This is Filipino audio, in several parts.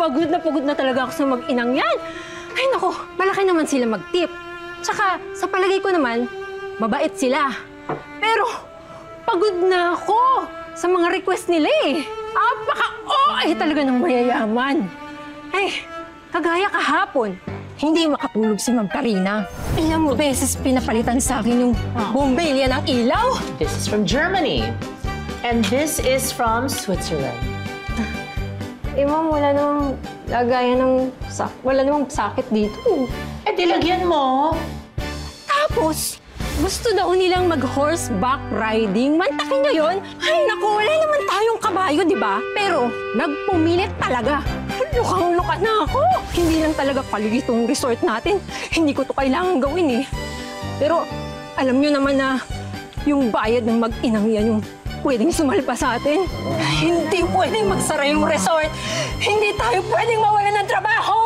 pagod na talaga ako sa mag-inang yan. Ay nako, malaki naman sila mag-tip. Tsaka, sa palagay ko naman, mabait sila. Pero, pagod na ako sa mga request nila eh. Apaka-OA talaga ng mayayaman. Ay, kagaya kahapon, hindi makatulog si Ma'am Karina. Ilang beses pinapalitan sa akin yung bombilya ng ilaw. This is from Germany. And this is from Switzerland. Eh, Ma'am, wala namang lagayan ng wala namang sakit dito. Eh, dilagyan mo. Tapos, gusto daw nilang mag-horseback riding. Mantakin nyo yun? Ay, naku, wala naman tayong kabayo, di ba? Pero, nagpumilit talaga. Lukang-luka na ako. Hindi lang talaga paligid itong resort natin. Hindi ko to kailangan gawin eh. Pero, alam nyo naman na yung bayad ng mag-inang yan yung pwedeng sumalpa sa atin. Hindi pwedeng magsara yung resort. Hindi tayo pwedeng mawalan ng trabaho.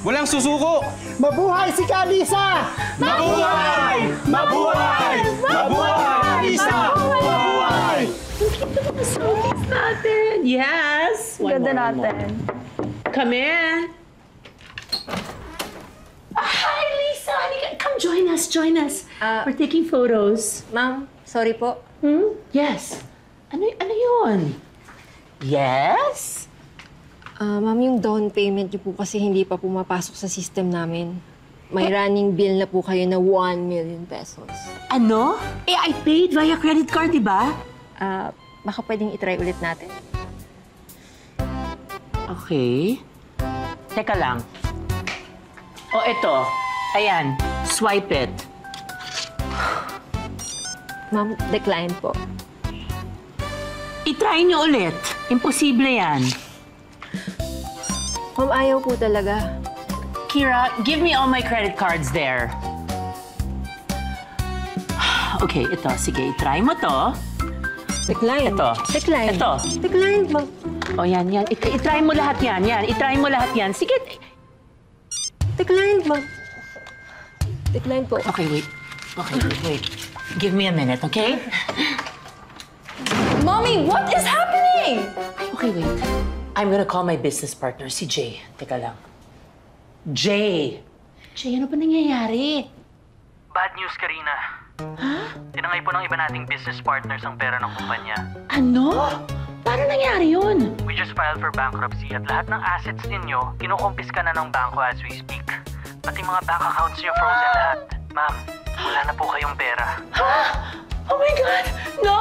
Walang susuko! Mabuhay si Kalisa! Mabuhay! Mabuhay! Mabuhay! Lisa! Mabuhay! Showcase natin. Yes. Ganda natin. Come in. Hi, Lisa. Come join us. Join us. We're taking photos. Ma'am, sorry po. Yes. Ano yun? Yes? Ma'am, yung down payment niyo po kasi hindi pa pumapasok sa system namin. May running bill na po kayo na 1 million pesos. Ano? Eh, I paid via credit card, di ba? Baka pwedeng itry ulit natin. Okay. Teka lang. O, eto. Ayan. Swipe it. Ma'am, decline po. I-try nyo ulit. Imposible yan. Ma'am, ayaw po talaga. Kira, give me all my credit cards there. Okay, ito. Sige, i-try mo to. Decline. Ito. Decline. Ito. Decline, ma'am. O, yan. I-try mo lahat yan. I-try mo lahat yan. Sige. Decline, ma'am. Decline po. Okay, wait. Okay, wait. Give me a minute, okay? Mommy, what is happening? Okay, wait. I'm gonna call my business partner, si Jay. Teka lang. Jay! Jay, ano ba nangyayari? Bad news, Karina. Tinangay po ng iba nating business partners ang pera ng kumpanya. Ano? Paano nangyari yun? We just filed for bankruptcy at lahat ng assets ninyo, kinukumpiska na ng bangko as we speak. Pati mga bank accounts niyo frozen lahat. Ma'am, wala na po kayong pera. Ha? Oh my God! No!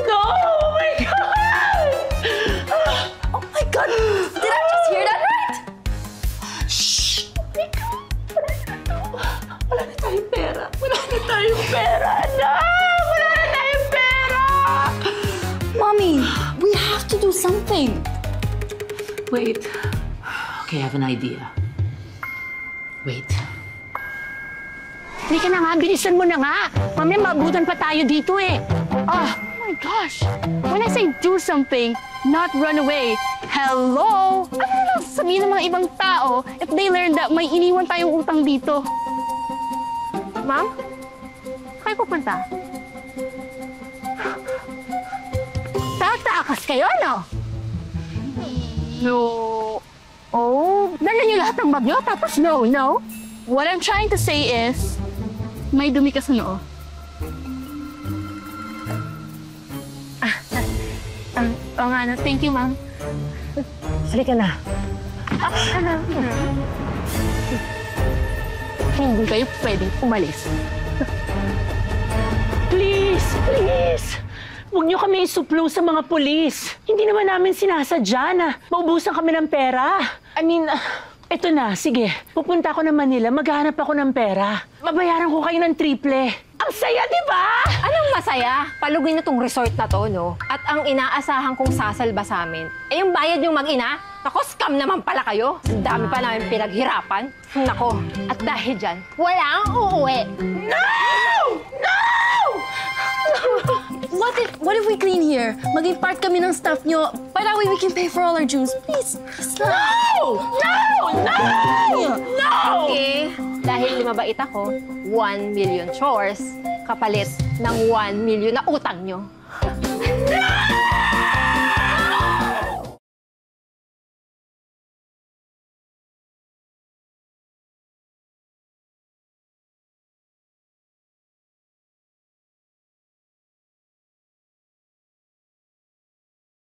No! Oh my God! Oh my God! Did I just hear that right? Shh! Oh my God! Wala na tayong pera. Wala na tayong pera, anak! Wala na tayong pera! Mommy, we have to do something. Wait. Okay, I have an idea. Wait. Hindi ka na nga, bilisan mo na nga. Mamaya maabutan pa tayo dito eh. Oh my gosh. When I say do something, not run away. Hello? Ano na sabihin ng mga ibang tao if they learn that may iniwan tayong utang dito? Ma'am? Kayo pupunta? Tatakas kayo, no? No. Oh, dala niyo lahat ng bagyo tapos no. What I'm trying to say is, may dumi ka sa noo. Oo nga, no. Thank you, ma'am. Halika na. Hindi kayo pwedeng umalis. Please! Please! Huwag niyo kami isuplo sa mga pulis. Hindi naman namin sinasadya na maubusan kami ng pera. I mean, eto na, sige. Pupunta ako ng Manila, maghahanap ako ng pera. Babayaran ko kayo ng triple. Ang saya, di ba? Anong masaya? Palugin na tong resort na to, no? At ang inaasahan kong sasalba sa amin, eh yung bayad yung mag-ina? Nako, scam naman pala kayo. Ang dami pa namin pinaghirapan. Nako, at dahil dyan, wala ang uuwi. No! No! What if we clean here? Maging part kami ng staff nyo. By that way, we can pay for all our dues. Please. No! No! No! No! Okay, dahil mabait ako, 1 million chores kapalit ng 1 million na utang nyo. No!